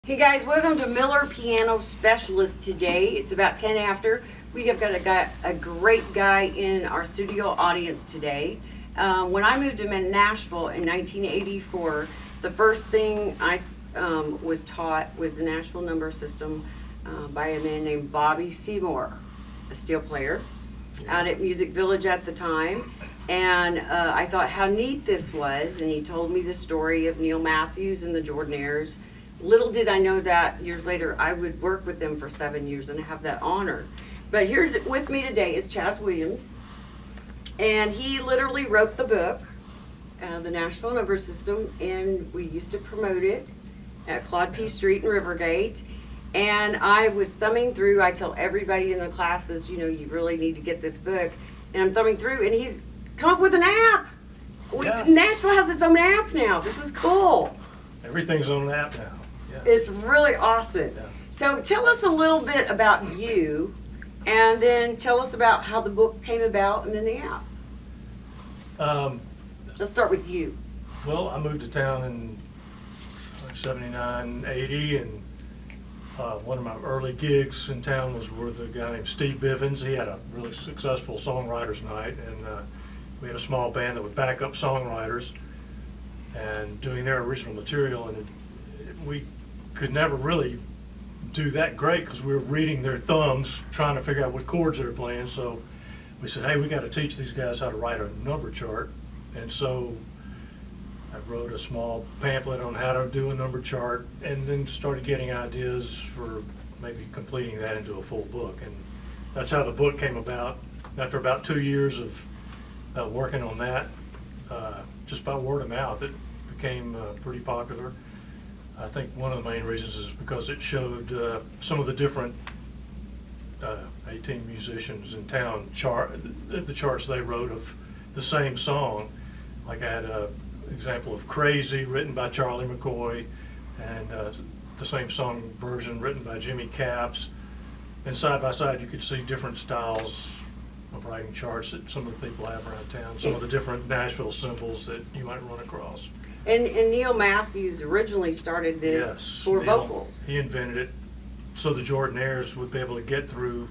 Hey guys, welcome to Miller Piano Specialist today. It's about 10 after. We have got a great guy in our studio audience today. When I moved to Nashville in 1984, the first thing I was taught was the Nashville number system by a man named Bobby Seymour, a steel player, out at Music Village at the time. And I thought how neat this was, and he told me the story of Neil Matthews and the Jordanaires. Little did I know that years later I would work with them for 7 years and have that honor. But here with me today is Chaz Williams, and he literally wrote the book, the Nashville Number System, and we used to promote it at Claude P. Street in Rivergate. And I was thumbing through. I tell everybody in the classes, you know, you really need to get this book. And I'm thumbing through, and he's come up with an app. Nashville has its own app now. This is cool. Everything's on an app now. Yeah. It's really awesome. Yeah. So tell us a little bit about you, and then tell us about how the book came about and then the app. Let's start with you. Well, I moved to town in 79, 80, and one of my early gigs in town was with a guy named Steve Bivens. He had a really successful songwriters night, and we had a small band that would back up songwriters and doing their original material, and we could never really do that great because we were reading their thumbs trying to figure out what chords they were playing. So we said, hey, we got to teach these guys how to write a number chart. And so I wrote a small pamphlet on how to do a number chart, and then started getting ideas for maybe completing that into a full book. And that's how the book came about. After about 2 years of working on that, just by word of mouth, it became pretty popular. I think one of the main reasons is because it showed some of the different 18 musicians in town the charts they wrote of the same song. Like I had an example of Crazy written by Charlie McCoy, and the same song version written by Jimmy Capps. And side by side you could see different styles of writing charts that some of the people have around town, some of the different Nashville symbols that you might run across. And Neil Matthews originally started this for vocals. He invented it so the Jordanaires would be able to get through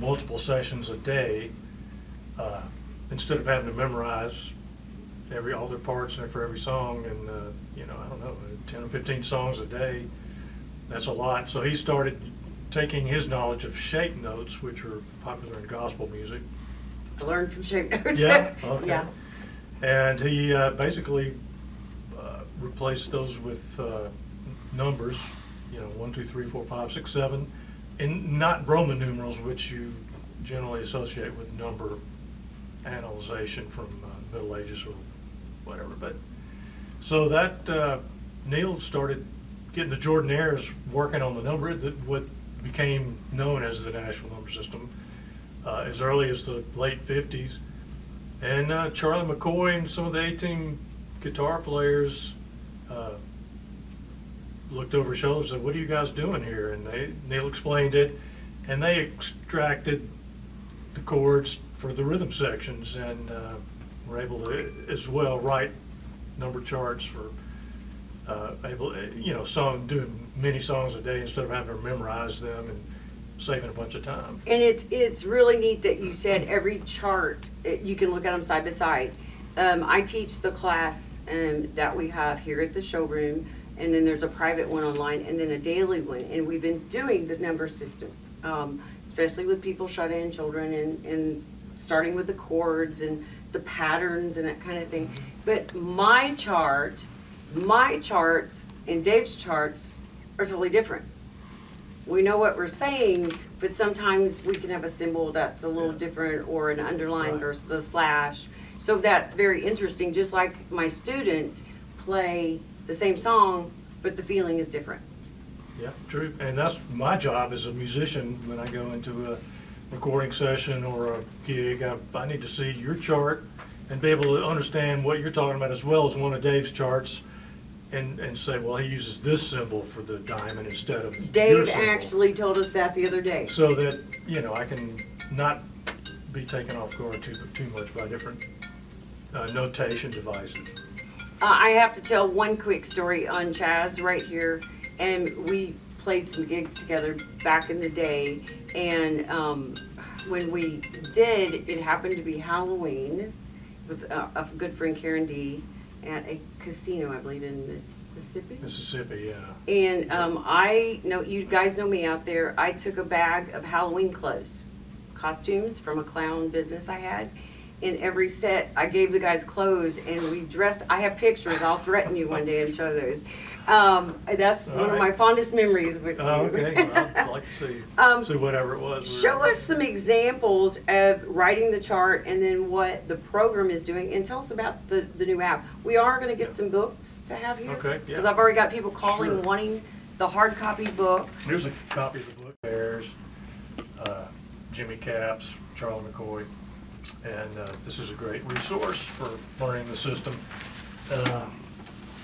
multiple sessions a day instead of having to memorize all their parts for every song, and I don't know, 10 or 15 songs a day. That's a lot. So he started taking his knowledge of shape notes, which are popular in gospel music. I learned from shape notes. Yeah. Okay. Yeah. And he basically replaced those with numbers, 1, 2, 3, 4, 5, 6, 7, and not Roman numerals, which you generally associate with number analyzation from Middle Ages or whatever. But so that Neil started getting the Jordanaires working on the number, what became known as the Nashville number system, as early as the late 50s. And Charlie McCoy and some of the 18 guitar players looked over his shoulder and said, what are you guys doing here? And Neil explained it, and they extracted the chords for the rhythm sections, and were able to as well write number charts for doing many songs a day instead of having to memorize them and saving a bunch of time. And it's really neat that you said every chart, you can look at them side by side. I teach the class that we have here at the showroom, and then there's a private one online, and then a daily one. And we've been doing the number system, especially with people shut in, children, and starting with the chords and the patterns and that kind of thing. But my charts, and Dave's charts are totally different. We know what we're saying, but sometimes we can have a symbol that's a little different, or an underline versus a slash. So that's very interesting. Just like my students play the same song, but the feeling is different. Yeah, true. And that's my job as a musician. When I go into a recording session or a gig, I need to see your chart and be able to understand what you're talking about, as well as one of Dave's charts, and say, well, he uses this symbol for the diamond instead of Dave your symbol. actually told us that the other day. So that, I can not be taken off guard too much by different notation devices. I have to tell one quick story on Chaz right here. and we played some gigs together back in the day. And when we did, it happened to be Halloween with a good friend Karen D at a casino, I believe, in Mississippi. Mississippi, yeah. And I know you guys know me out there. I took a bag of Halloween clothes, costumes from a clown business I had. In every set, I gave the guys clothes, and we dressed. I have pictures. I'll threaten you one day and show those. That's All one of right. my fondest memories with you. Oh, okay. Well, I'd like to see whatever it was. Show us some examples of writing the chart and then what the program is doing, and tell us about the new app. We are going to get some books to have here. Okay, yeah. Because I've already got people calling Sure. wanting the hard copy book. Here's a copy of the book. Bears, Jimmy Capps, Charlie McCoy, and this is a great resource for learning the system.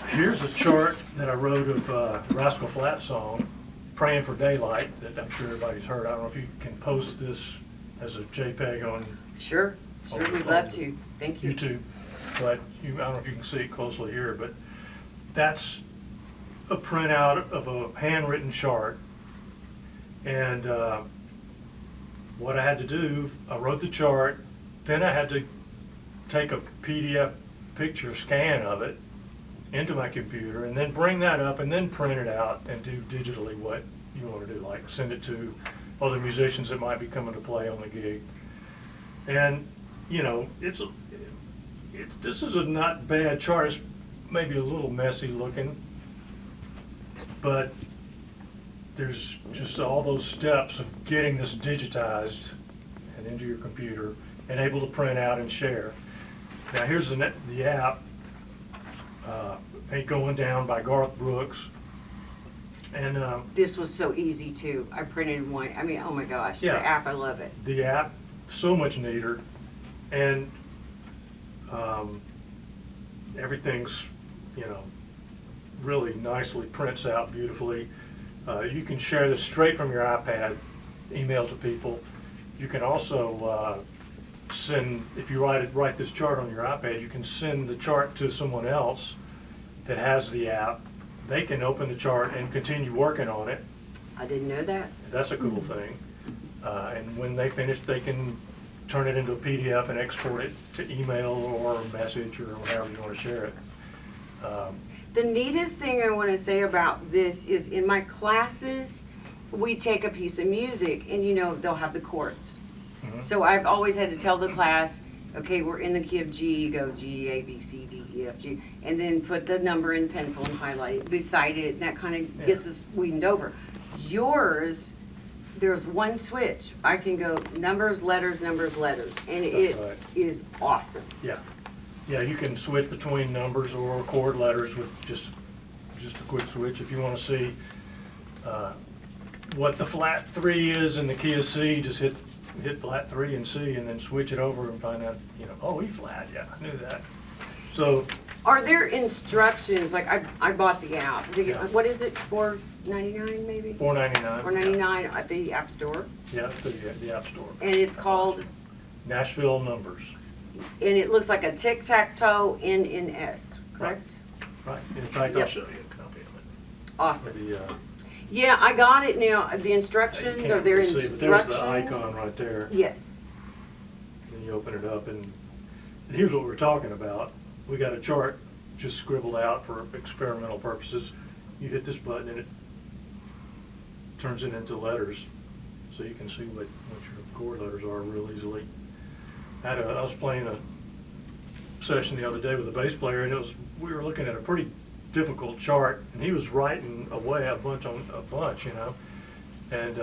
Here's a chart that I wrote of Rascal Flatts song, "Praying for Daylight," that I'm sure everybody's heard. I don't know if you can post this as a JPEG on Sure, we'd love to. Thank you. YouTube, but I don't know if you can see it closely here, but that's a printout of a handwritten chart. And what I had to do, I wrote the chart, then I had to take a PDF picture scan of it into my computer, and then bring that up and then print it out and do digitally what you want to do, like send it to other musicians that might be coming to play on the gig. And you know, this is a not bad chart. It's maybe a little messy looking, but there's just all those steps of getting this digitized and into your computer and able to print out and share. Now here's the app, Ain't Going Down by Garth Brooks. And This was so easy too. I printed one. I mean, oh my gosh, Yeah. the app, I love it. the app, so much neater, and everything's, you know, really nicely prints out beautifully. You can share this straight from your iPad, email to people. You can also send, if you write this chart on your iPad, you can send the chart to someone else that has the app. They can open the chart and continue working on it. I didn't know that. That's a cool thing. And when they finish, they can turn it into a PDF and export it to email or message or however you want to share it. The neatest thing I want to say about this is in my classes, we take a piece of music and you know, they'll have the chords. Mhm. So I've always had to tell the class, okay, we're in the key of G, go G, A, B, C, D, E, F, G, and then put the number in pencil and highlight it beside it, and that kind of gets us weaned over. Yours, there's one switch. I can go numbers, letters, and it right. is awesome. Yeah. Yeah, you can switch between numbers or chord letters with just a quick switch. If you want to see what the flat 3 is in the key of C, just hit flat 3 and C and then switch it over and find out, you know, oh, E flat, yeah, I knew that. So, Are there instructions, like I bought the app, Yeah. what is it, $4.99 maybe? $4.99. $4.99 at the App Store, Yeah, the App Store. and it's called, Nashville Numbers. and it looks like a tic-tac-toe NNS, correct? Right. In fact, I'll Yep. show you a copy of it. Awesome. The, Yeah, I got it now, the you instructions, can't are there really see, but there's instructions? the icon right there. Yes. And you open it up, and here's what we're talking about. We got a chart just scribbled out for experimental purposes. You hit this button and it turns it into letters, so you can see what your chord letters are real easily. I was playing a session the other day with a bass player, and we were looking at a pretty difficult chart, and he was writing away a bunch, you know, and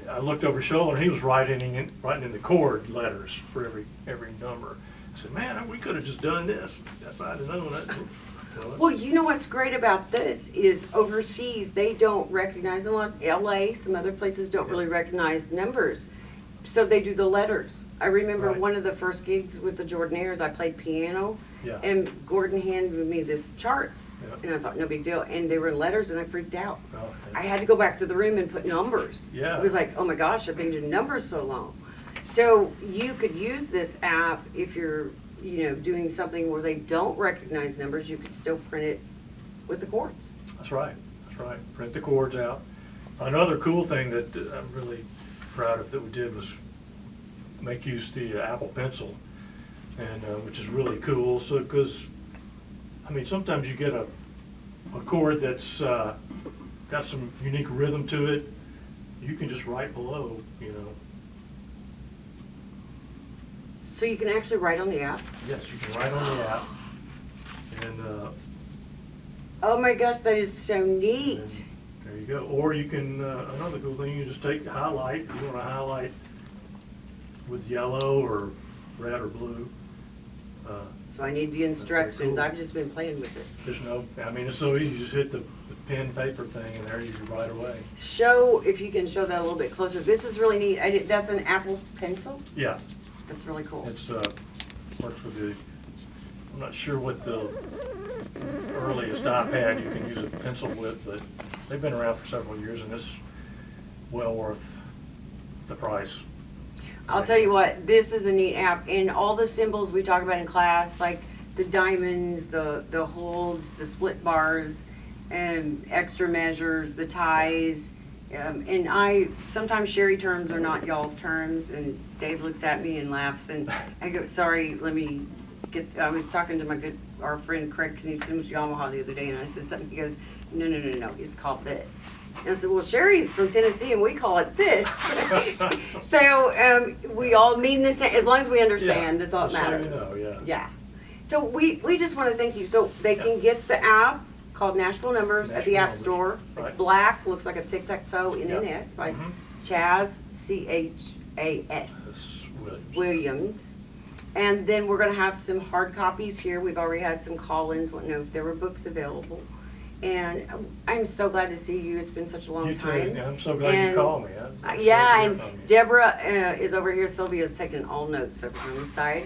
I looked over his shoulder, and he was writing in the chord letters for every number. I said, man, we could have just done this if I'd have known that. Well, you know what's great about this is overseas, they don't recognize, a lot, LA, some other places don't really recognize numbers. So they do the letters. I remember Right. one of the first gigs with the Jordanaires, I played piano, Yeah. and Gordon handed me this charts, Yeah. and I thought, no big deal, and they were in letters, and I freaked out. Okay. I had to go back to the room and put numbers. Yeah. It was like, oh my gosh, I've been doing numbers so long. So you could use this app if you're, you know, doing something where they don't recognize numbers. You could still print it with the chords. That's right, that's right. Print the chords out. Another cool thing that I'm really proud of that we did was make use of the Apple Pencil, and which is really cool. So, because I mean, sometimes you get a chord that's got some unique rhythm to it. You can just write below, you know. So you can actually write on the app? Yes, you can write on the app, and Oh my gosh, that is so neat. there you go. Or you can, another cool thing, you just take highlight. You want to highlight with yellow or red or blue. So I need the instructions. cool. I've just been playing with it. There's no, I mean, it's so easy. You just hit the pen paper thing, and there you can write away. Show, if you can show that a little bit closer. This is really neat. That's an Apple Pencil? Yeah, That's really cool. it's works with the. I'm not sure what the earliest iPad you can use a pencil with, but they've been around for several years, and it's well worth the price. I'll tell you what, this is a neat app, and all the symbols we talk about in class, like the diamonds, the holds, the split bars, and extra measures, the ties, and sometimes Sherry terms are not y'all's terms, and Dave looks at me and laughs, and I go, sorry, I was talking to our friend Craig Knudsen with Yamaha the other day, and I said something, he goes, no, it's called this. And I said, well, Sherry's from Tennessee and we call it this. So we all mean the same, as long as we understand, that's all that matters. So you know, yeah. Yeah. So we just want to thank you. So they can get the app called Nashville Numbers at the Nashville App Numbers, Store. It's right. black, looks like a tic-tac-toe Yep. NNS by Mhm. Chaz, Chas, That's Williams. Williams. And then we're going to have some hard copies here. We've already had some call-ins, wanting to know if there were books available. And I'm so glad to see you. It's been such a long You time. too. I'm so glad And, you called me. I'm so yeah, glad to and hear from you. Deborah is over here. Sylvia's taking all notes over on the side.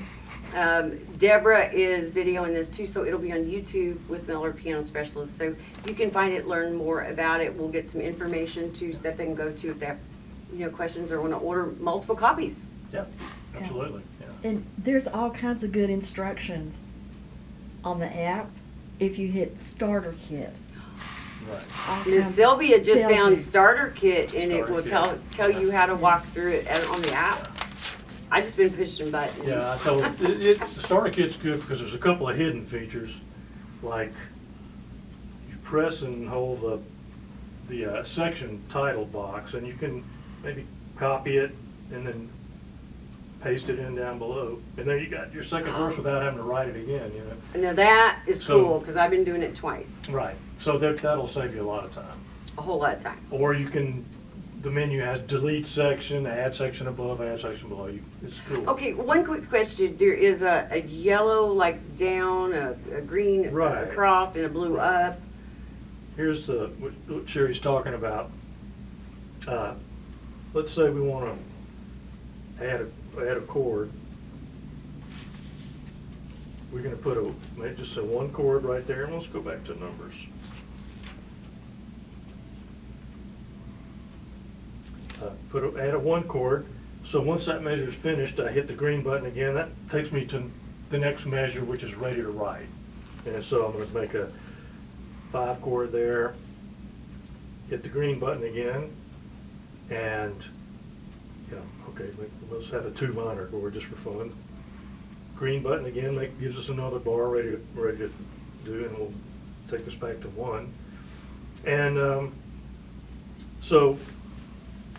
Deborah is videoing this too, so it'll be on YouTube with Miller Piano Specialist. So you can find it, learn more about it. We'll get some information too that they can go to if they have questions or want to order multiple copies. Yeah, absolutely. Yeah. And there's all kinds of good instructions on the app if you hit Starter Kit. Right. All Miss kinds- Sylvia just tells found you. Starter Kit, and it Starter will Kit. tell you how to walk through it on the app. I just been pushing buttons. Yeah, I told the starter kit's good because there's a couple of hidden features, like you press and hold the section title box, and you can maybe copy it and then paste it in down below, and there you got your second verse without having to write it again. Now that is So- cool because I've been doing it twice, Right. So that'll save you a lot of time. a whole lot of time. Or you can. The menu has delete section, add section above, add section below. It's cool. Okay, one quick question. There is a yellow like down, a green Right. across, and a blue up. Here's what Sherry's talking about. Let's say we want to add a chord. We're going to put just one chord right there, and let's go back to numbers. Add a one chord. So once that measure is finished, I hit the green button again. That takes me to the next measure, which is ready to write. And so I'm going to make a 5 chord there. Hit the green button again, and okay, let's have a 2 minor chord just for fun. Green button again gives us another bar ready to do, and we'll take us back to 1. And so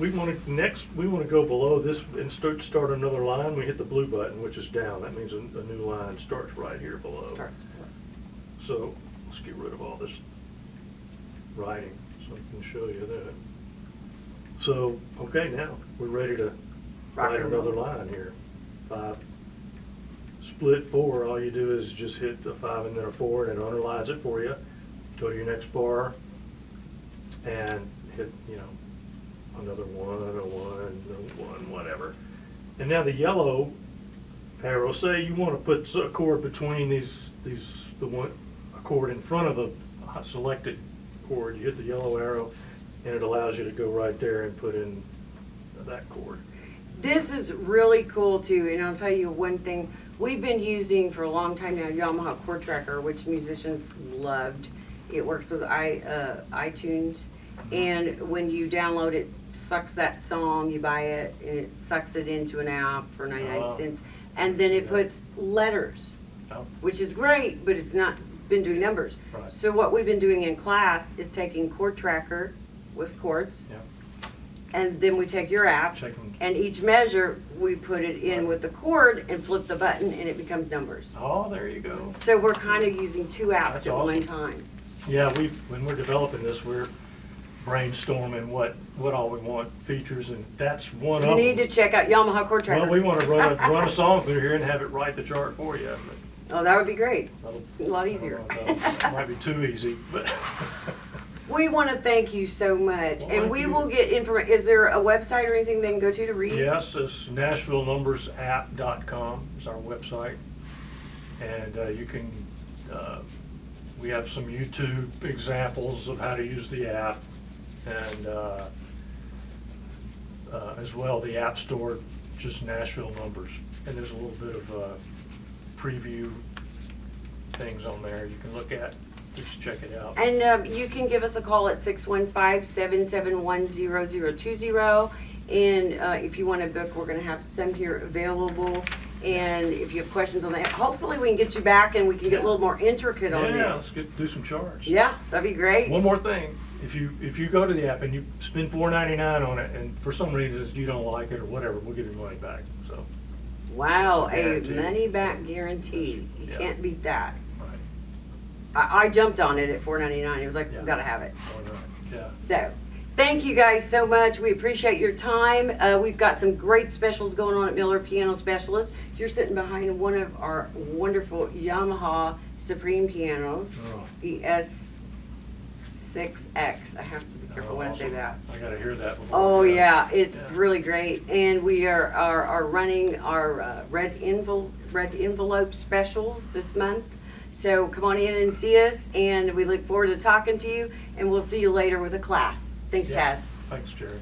we want to go below this and start another line. We hit the blue button, which is down. That means a new line starts right here below. Starts. So let's get rid of all this writing so I can show you that. So, okay, now we're ready to write another line here. 5, split 4, all you do is just hit a 5 and then a 4, and it underlines it for you. Go to your next bar and hit, another 1, another 1, whatever. And now the yellow arrow, say you want to put a chord between a chord in front of a selected chord. You hit the yellow arrow, and it allows you to go right there and put in that chord. This is really cool too, and I'll tell you one thing. We've been using for a long time now Yamaha Chord Tracker, which musicians loved, It works with iTunes. And when you download it, sucks that song, you buy it, and it sucks it into an app for 99 Oh. cents. And then it puts letters, Oh. which is great, but it's not been doing numbers. Right. So what we've been doing in class is taking Chord Tracker with chords, Yeah. and then we take your app, Checking. and each measure, we put it in Right. with the chord and flip the button, and it becomes numbers. Oh, there you go. So we're kind of using two apps That's at awesome. one time. Yeah, when we're developing this, we're brainstorming what all we want features, and that's one You of need to them. check out Yamaha Chord Tracker. Well, we want to run a song through here and have it write the chart for you. Oh, that would be great. But A lot easier. that might be too easy, but We want to thank you so much, Well, and thank we you. will get information. Is there a website or anything they can go to read? yes, it's NashvilleNumbersApp.com is our website, and you can. We have some YouTube examples of how to use the app, and as well the App Store, just Nashville Numbers, and there's a little bit of preview things on there you can look at. Just check it out. And you can give us a call at 615-771-0020. And if you want to book, we're going to have some here available. And if you have questions on that, hopefully we can get you back and we can get a little more intricate on Yeah, let's this. do some charts. Yeah, that'd be great. One more thing, if you go to the app and you spend $4.99 on it, and for some reason you don't like it or whatever, we'll give you money back. So, Wow, It's a a guarantee. money back guarantee. You Yeah. can't beat that. right. I jumped on it at $4.99. It was like, Yeah. gotta have it. All right. Yeah. So, thank you guys so much. We appreciate your time. We've got some great specials going on at Miller Piano Specialist. You're sitting behind one of our wonderful Yamaha Supreme pianos, Oh. the S6X. I have to be careful when I say Awesome. that. I gotta hear that before. Oh yeah, it's Yeah. really great, and we are running our red envelope specials this month. So come on in and see us, and we look forward to talking to you. And we'll see you later with a class. Thanks, Yeah. Chaz. Thanks, Jerry.